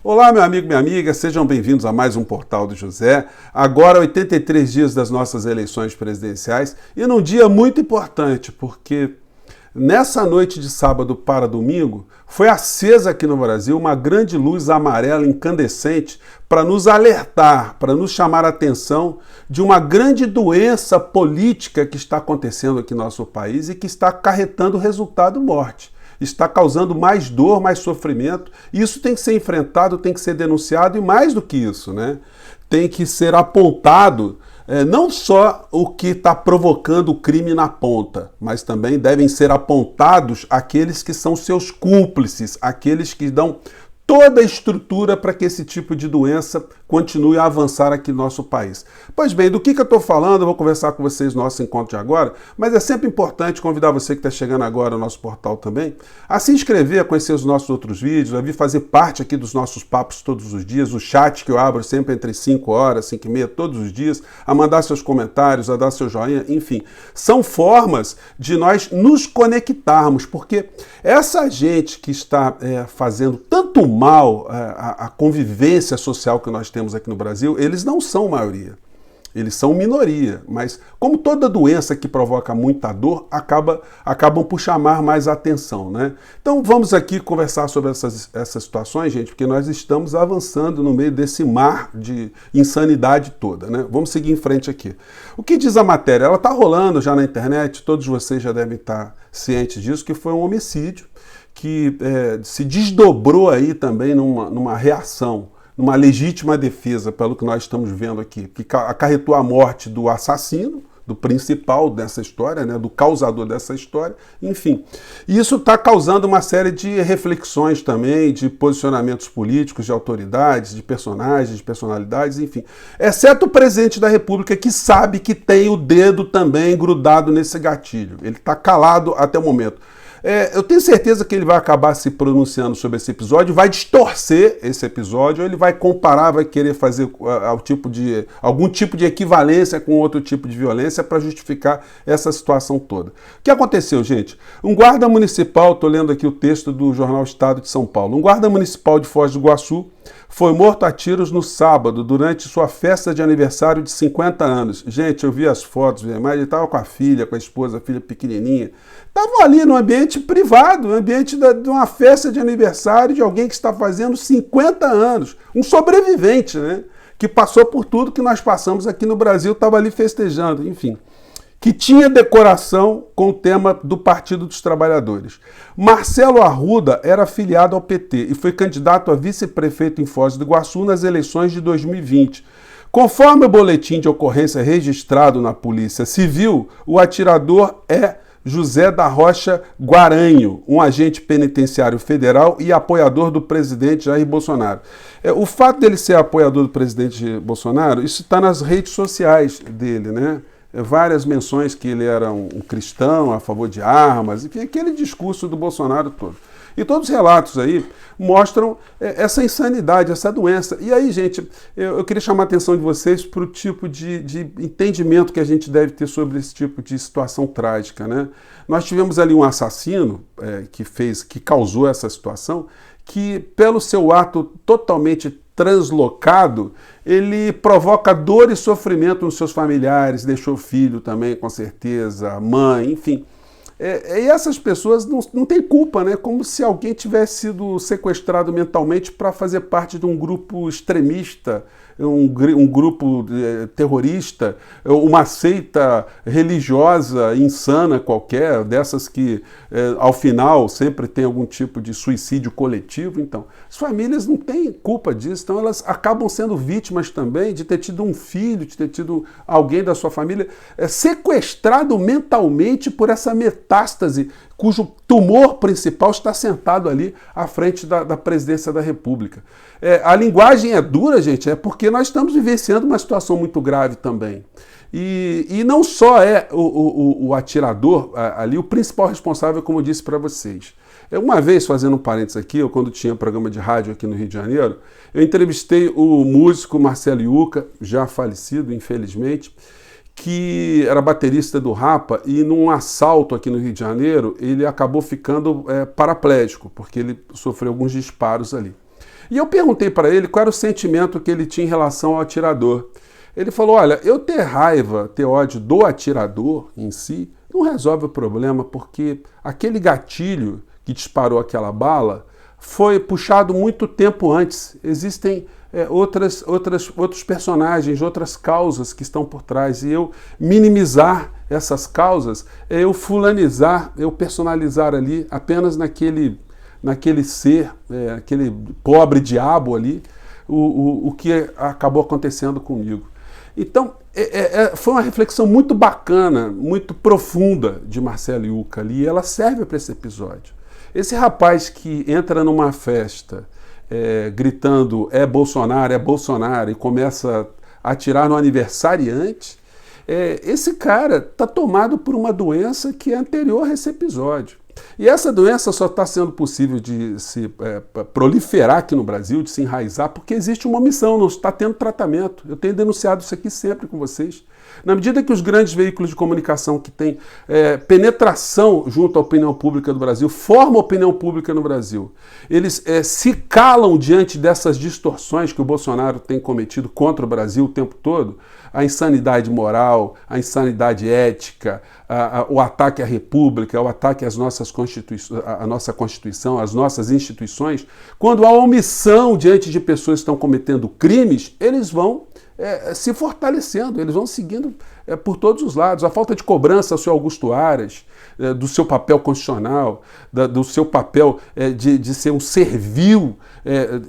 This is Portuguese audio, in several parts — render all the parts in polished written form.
Olá, meu amigo, minha amiga, sejam bem-vindos a mais um Portal do José. Agora, 83 dias das nossas eleições presidenciais e num dia muito importante, porque nessa noite de sábado para domingo foi acesa aqui no Brasil uma grande luz amarela incandescente para nos alertar, para nos chamar a atenção de uma grande doença política que está acontecendo aqui no nosso país e que está acarretando resultado morte. Está causando mais dor, mais sofrimento. Isso tem que ser enfrentado, tem que ser denunciado e mais do que isso, né? Tem que ser apontado não só o que está provocando o crime na ponta, mas também devem ser apontados aqueles que são seus cúmplices, aqueles que dão toda a estrutura para que esse tipo de doença continue a avançar aqui no nosso país. Pois bem, do que eu estou falando, eu vou conversar com vocês no nosso encontro de agora, mas é sempre importante convidar você que está chegando agora no nosso portal também, a se inscrever, a conhecer os nossos outros vídeos, a vir fazer parte aqui dos nossos papos todos os dias, o chat que eu abro sempre entre 5 horas, 5 e meia, todos os dias, a mandar seus comentários, a dar seu joinha, enfim. São formas de nós nos conectarmos, porque essa gente que está fazendo tanto mal à convivência social que nós temos aqui no Brasil, eles não são maioria, eles são minoria, mas como toda doença que provoca muita dor, acabam por chamar mais atenção, né? Então vamos aqui conversar sobre essas situações, gente, porque nós estamos avançando no meio desse mar de insanidade toda, né? Vamos seguir em frente aqui. O que diz a matéria? Ela está rolando já na internet, todos vocês já devem estar cientes disso, que foi um homicídio que se desdobrou aí também numa reação, numa legítima defesa, pelo que nós estamos vendo aqui, que acarretou a morte do assassino, do principal dessa história, né, do causador dessa história, enfim. E isso está causando uma série de reflexões também, de posicionamentos políticos, de autoridades, de personagens, de personalidades, enfim. Exceto o presidente da República, que sabe que tem o dedo também grudado nesse gatilho. Ele está calado até o momento. Eu tenho certeza que ele vai acabar se pronunciando sobre esse episódio, vai distorcer esse episódio, ou ele vai comparar, vai querer fazer algum tipo de equivalência com outro tipo de violência para justificar essa situação toda. O que aconteceu, gente? Um guarda municipal, estou lendo aqui o texto do jornal Estado de São Paulo, um guarda municipal de Foz do Iguaçu foi morto a tiros no sábado, durante sua festa de aniversário de 50 anos. Gente, eu vi as fotos, mas ele estava com a filha, com a esposa, a filha pequenininha. Estavam ali no ambiente privado, no ambiente de uma festa de aniversário de alguém que está fazendo 50 anos. Um sobrevivente, né? Que passou por tudo que nós passamos aqui no Brasil, estava ali festejando, enfim. Que tinha decoração com o tema do Partido dos Trabalhadores. Marcelo Arruda era filiado ao PT e foi candidato a vice-prefeito em Foz do Iguaçu nas eleições de 2020. Conforme o boletim de ocorrência registrado na Polícia Civil, o atirador é José da Rocha Guaranho, um agente penitenciário federal e apoiador do presidente Jair Bolsonaro. O fato dele ser apoiador do presidente Bolsonaro, isso está nas redes sociais dele, né? Várias menções que ele era um cristão, a favor de armas, enfim, aquele discurso do Bolsonaro todo. E todos os relatos aí mostram essa insanidade, essa doença. E aí, gente, eu queria chamar a atenção de vocês para o tipo de entendimento que a gente deve ter sobre esse tipo de situação trágica, né? Nós tivemos ali um assassino que causou essa situação, que pelo seu ato totalmente translocado, ele provoca dor e sofrimento nos seus familiares, deixou filho também, com certeza, mãe, enfim. E essas pessoas não têm culpa, né? Como se alguém tivesse sido sequestrado mentalmente para fazer parte de um grupo extremista, um grupo terrorista, uma seita religiosa insana qualquer, dessas que ao final sempre tem algum tipo de suicídio coletivo. Então, as famílias não têm culpa disso, então elas acabam sendo vítimas também de ter tido um filho, de ter tido alguém da sua família sequestrado mentalmente por essa metástase, cujo tumor principal está sentado ali à frente da presidência da República. A linguagem é dura, gente, porque nós estamos vivenciando uma situação muito grave também. E não só é o atirador ali o principal responsável, como eu disse para vocês. Uma vez, fazendo um parênteses aqui, quando tinha programa de rádio aqui no Rio de Janeiro, eu entrevistei o músico Marcelo Yuca, já falecido, infelizmente, que era baterista do Rapa, e num assalto aqui no Rio de Janeiro, ele acabou ficando paraplégico, porque ele sofreu alguns disparos ali. E eu perguntei para ele qual era o sentimento que ele tinha em relação ao atirador. Ele falou, olha, eu ter raiva, ter ódio do atirador em si, não resolve o problema, porque aquele gatilho que disparou aquela bala foi puxado muito tempo antes. Existem outros personagens, outras causas que estão por trás. E eu minimizar essas causas é eu fulanizar, eu personalizar ali apenas naquele ser, aquele pobre diabo ali, o que acabou acontecendo comigo. Então, foi uma reflexão muito bacana, muito profunda de Marcelo Yuca ali, e ela serve para esse episódio. Esse rapaz que entra numa festa gritando é Bolsonaro, e começa a atirar no aniversariante, esse cara está tomado por uma doença que é anterior a esse episódio. E essa doença só está sendo possível de se proliferar aqui no Brasil, de se enraizar, porque existe uma omissão, não está tendo tratamento. Eu tenho denunciado isso aqui sempre com vocês. Na medida que os grandes veículos de comunicação que têm penetração junto à opinião pública do Brasil, formam a opinião pública no Brasil, eles se calam diante dessas distorções que o Bolsonaro tem cometido contra o Brasil o tempo todo, a insanidade moral, a insanidade ética, o ataque à República, o ataque às nossas à nossa Constituição, às nossas instituições, quando há omissão diante de pessoas que estão cometendo crimes, eles vão se fortalecendo, eles vão seguindo por todos os lados. A falta de cobrança ao senhor Augusto Aras, do seu papel constitucional, do seu papel de ser um servil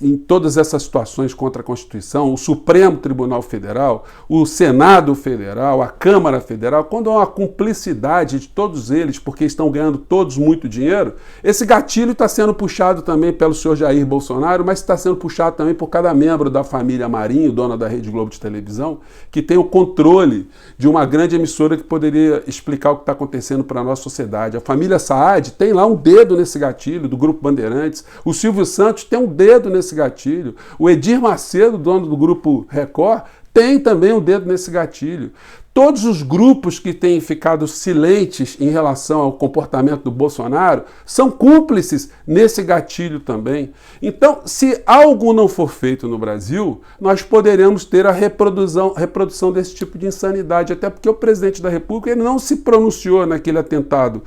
em todas essas situações contra a Constituição, o Supremo Tribunal Federal, o Senado Federal, a Câmara Federal, quando há uma cumplicidade de todos eles, porque estão ganhando todos muito dinheiro, esse gatilho está sendo puxado também pelo senhor Jair Bolsonaro, mas está sendo puxado também por cada membro da família Marinho, dona da Rede Globo de televisão, que tem o controle de uma grande emissora que poderia explicar o que está acontecendo para a nossa sociedade. A família Saad tem lá um dedo nesse gatilho, do Grupo Bandeirantes. O Silvio Santos tem um dedo nesse gatilho. O Edir Macedo, dono do Grupo Record, tem também um dedo nesse gatilho. Todos os grupos que têm ficado silentes em relação ao comportamento do Bolsonaro são cúmplices nesse gatilho também. Então, se algo não for feito no Brasil, nós poderemos ter a reprodução desse tipo de insanidade, até porque o presidente da República ele não se pronunciou naquele atentado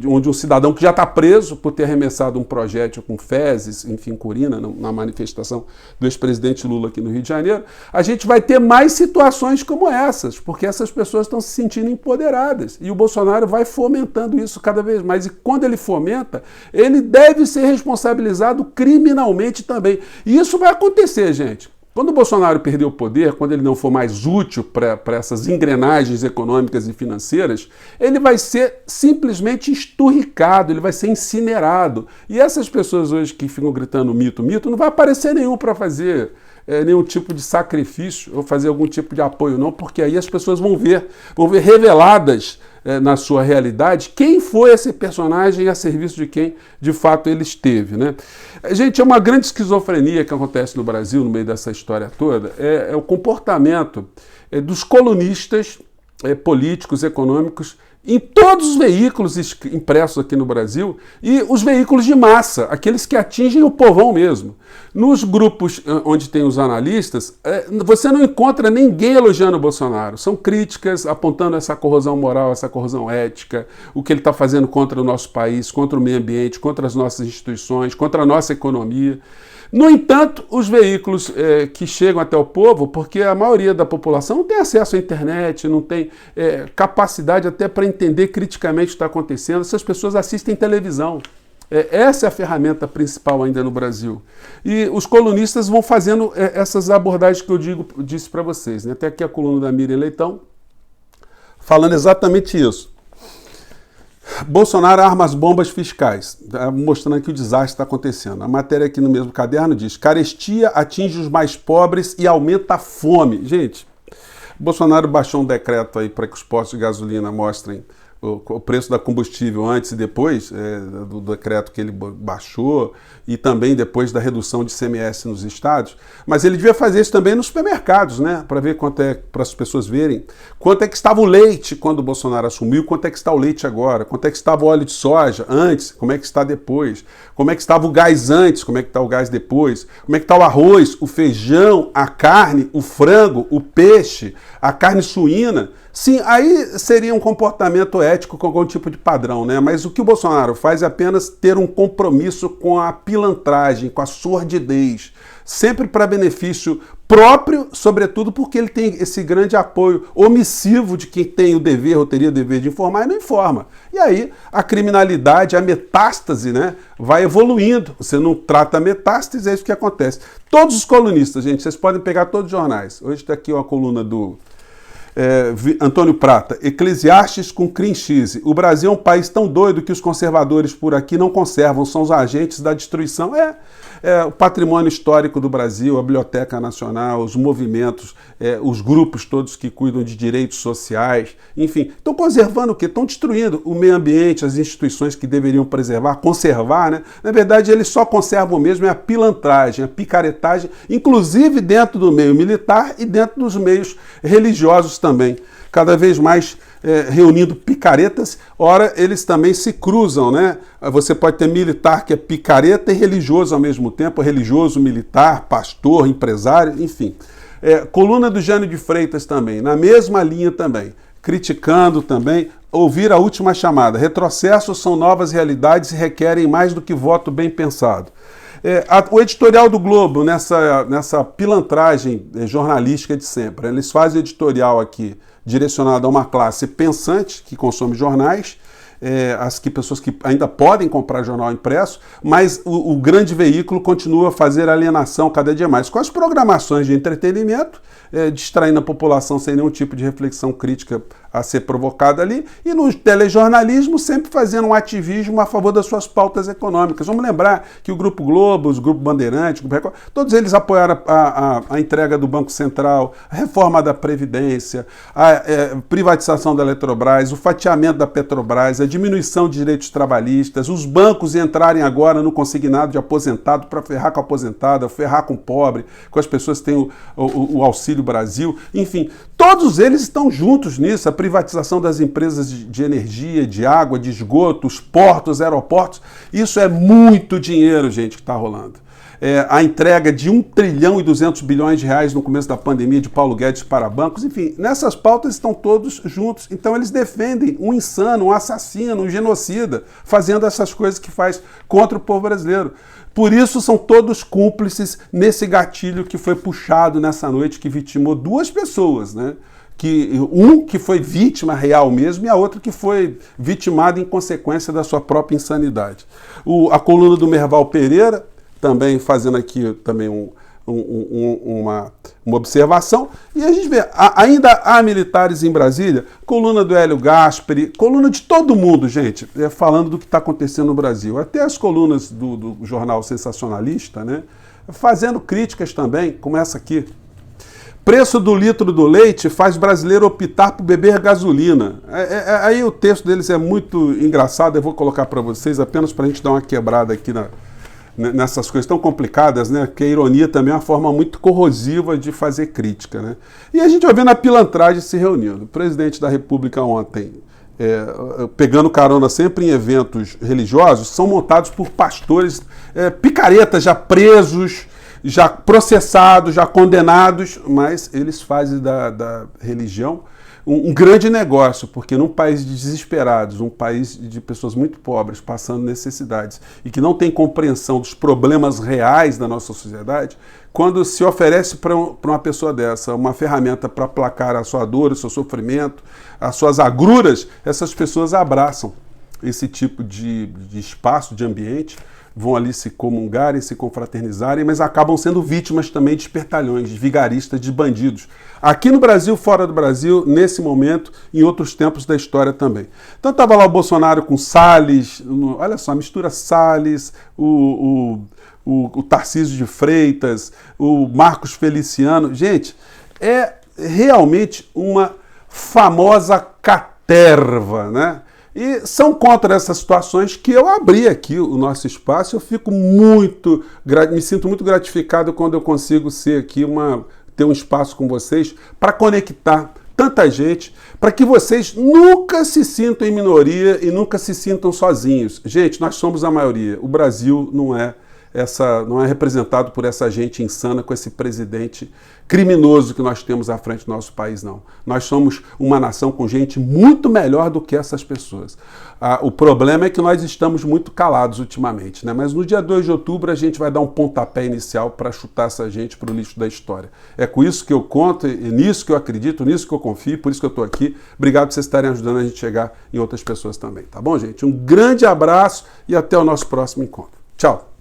onde um cidadão que já está preso por ter arremessado um projétil com fezes, enfim, com urina, na manifestação do ex-presidente Lula aqui no Rio de Janeiro. A gente vai ter mais situações como essas, porque essas pessoas estão se sentindo empoderadas. E o Bolsonaro vai fomentando isso cada vez mais. E quando ele fomenta, ele deve ser responsabilizado criminalmente também. E isso vai acontecer, gente. Quando o Bolsonaro perder o poder, quando ele não for mais útil para essas engrenagens econômicas e financeiras, ele vai ser simplesmente esturricado, ele vai ser incinerado. E essas pessoas hoje que ficam gritando mito, mito, não vai aparecer nenhum para fazer nenhum tipo de sacrifício ou fazer algum tipo de apoio, não, porque aí as pessoas vão ver reveladas na sua realidade quem foi esse personagem e a serviço de quem de fato ele esteve, né? Gente, é uma grande esquizofrenia que acontece no Brasil no meio dessa história toda, é o comportamento dos colunistas políticos, econômicos, em todos os veículos impressos aqui no Brasil e os veículos de massa, aqueles que atingem o povão mesmo. Nos grupos onde tem os analistas, você não encontra ninguém elogiando o Bolsonaro. São críticas apontando essa corrosão moral, essa corrosão ética, o que ele está fazendo contra o nosso país, contra o meio ambiente, contra as nossas instituições, contra a nossa economia. No entanto, os veículos que chegam até o povo, porque a maioria da população não tem acesso à internet, não tem capacidade até para entender criticamente o que está acontecendo, essas pessoas assistem televisão. Essa é a ferramenta principal ainda no Brasil. E os colunistas vão fazendo essas abordagens que eu disse para vocês, né? Até aqui a coluna da Miriam Leitão, falando exatamente isso. Bolsonaro arma as bombas fiscais, mostrando que o desastre está acontecendo. A matéria aqui no mesmo caderno diz: carestia atinge os mais pobres e aumenta a fome. Gente, Bolsonaro baixou um decreto aí para que os postos de gasolina mostrem o preço da combustível antes e depois do decreto que ele baixou e também depois da redução de ICMS nos estados, mas ele devia fazer isso também nos supermercados, né, para ver quanto é, para as pessoas verem quanto é que estava o leite quando o Bolsonaro assumiu, quanto é que está o leite agora, quanto é que estava o óleo de soja antes, como é que está depois, como é que estava o gás antes, como é que está o gás depois, como é que está o arroz, o feijão, a carne, o frango, o peixe, a carne suína. Sim, aí seria um comportamento ético com algum tipo de padrão, né? Mas o que o Bolsonaro faz é apenas ter um compromisso com a pilantragem, com a sordidez, sempre para benefício próprio, sobretudo porque ele tem esse grande apoio omissivo de quem tem o dever, ou teria o dever de informar e não informa. E aí a criminalidade, a metástase, né, vai evoluindo. Você não trata a metástase, é isso que acontece. Todos os colunistas, gente, vocês podem pegar todos os jornais. Hoje está aqui uma coluna do Antônio Prata, Eclesiastes com Crinchise. O Brasil é um país tão doido que os conservadores por aqui não conservam, são os agentes da destruição. O patrimônio histórico do Brasil, a Biblioteca Nacional, os movimentos, os grupos todos que cuidam de direitos sociais, enfim, estão conservando o quê? Estão destruindo o meio ambiente, as instituições que deveriam preservar, conservar, né? Na verdade, eles só conservam mesmo a pilantragem, a picaretagem, inclusive dentro do meio militar e dentro dos meios religiosos também. Cada vez mais reunindo picaretas, ora eles também se cruzam, né? Você pode ter militar que é picareta e religioso ao mesmo tempo, religioso, militar, pastor, empresário, enfim. Coluna do Jânio de Freitas também, na mesma linha também, criticando também, ouvir a última chamada. Retrocessos são novas realidades e requerem mais do que voto bem pensado. O editorial do Globo, nessa pilantragem jornalística de sempre, eles fazem editorial aqui direcionado a uma classe pensante que consome jornais, pessoas que ainda podem comprar jornal impresso, mas o grande veículo continua a fazer alienação cada dia mais, com as programações de entretenimento, distraindo a população sem nenhum tipo de reflexão crítica a ser provocada ali, e no telejornalismo sempre fazendo um ativismo a favor das suas pautas econômicas. Vamos lembrar que o Grupo Globo, os Grupo Bandeirantes, o Grupo Record, todos eles apoiaram a entrega do Banco Central, a reforma da Previdência, a privatização da Eletrobras, o fatiamento da Petrobras, a diminuição de direitos trabalhistas, os bancos entrarem agora no consignado de aposentado para ferrar com o aposentado, ferrar com o pobre, com as pessoas que têm o Auxílio Brasil, enfim, todos eles estão juntos nisso, a privatização das empresas de energia, de água, de esgoto, os portos, aeroportos, isso é muito dinheiro, gente, que está rolando. A entrega de 1 trilhão e 200 bilhões de reais no começo da pandemia de Paulo Guedes para bancos, enfim, nessas pautas estão todos juntos. Então eles defendem um insano, um assassino, um genocida, fazendo essas coisas que faz contra o povo brasileiro. Por isso são todos cúmplices nesse gatilho que foi puxado nessa noite, que vitimou 2 pessoas, né? Um que foi vítima real mesmo e a outra que foi vitimada em consequência da sua própria insanidade. A coluna do Merval Pereira, também fazendo aqui também uma observação, e a gente vê, ainda há militares em Brasília, coluna do Hélio Gasperi, coluna de todo mundo, gente, falando do que está acontecendo no Brasil, até as colunas do jornal sensacionalista, né, fazendo críticas também, como essa aqui. Preço do litro do leite faz brasileiro optar por beber gasolina. Aí o texto deles é muito engraçado, eu vou colocar para vocês apenas para a gente dar uma quebrada aqui nessas coisas tão complicadas, né? Porque a ironia também é uma forma muito corrosiva de fazer crítica, né? E a gente vai vendo a pilantragem se reunindo. O presidente da República ontem, pegando carona sempre em eventos religiosos, são montados por pastores picaretas já presos, já processados, já condenados, mas eles fazem da religião um grande negócio, porque num país de desesperados, um país de pessoas muito pobres, passando necessidades, e que não tem compreensão dos problemas reais da nossa sociedade, quando se oferece para uma pessoa dessa uma ferramenta para aplacar a sua dor, o seu sofrimento, as suas agruras, essas pessoas abraçam esse tipo de espaço, de ambiente, vão ali se comungarem, se confraternizarem, mas acabam sendo vítimas também de espertalhões, de vigaristas, de bandidos. Aqui no Brasil, fora do Brasil, nesse momento, em outros tempos da história também. Então estava lá o Bolsonaro com Salles, olha só, mistura Salles, o Tarcísio de Freitas, o Marcos Feliciano. Gente, é realmente uma famosa caterva, né? E são contra essas situações que eu abri aqui o nosso espaço. Eu fico me sinto muito gratificado quando eu consigo ser aqui ter um espaço com vocês para conectar tanta gente, para que vocês nunca se sintam em minoria e nunca se sintam sozinhos. Gente, nós somos a maioria. O Brasil não é representado por essa gente insana, com esse presidente criminoso que nós temos à frente do nosso país, não. Nós somos uma nação com gente muito melhor do que essas pessoas. O problema é que nós estamos muito calados ultimamente, né? Mas no dia 2 de outubro a gente vai dar um pontapé inicial para chutar essa gente para o lixo da história. É com isso que eu conto, é nisso que eu acredito, nisso que eu confio, por isso que eu estou aqui. Obrigado por vocês estarem ajudando a gente a chegar em outras pessoas também, tá bom, gente? Um grande abraço e até o nosso próximo encontro. Tchau!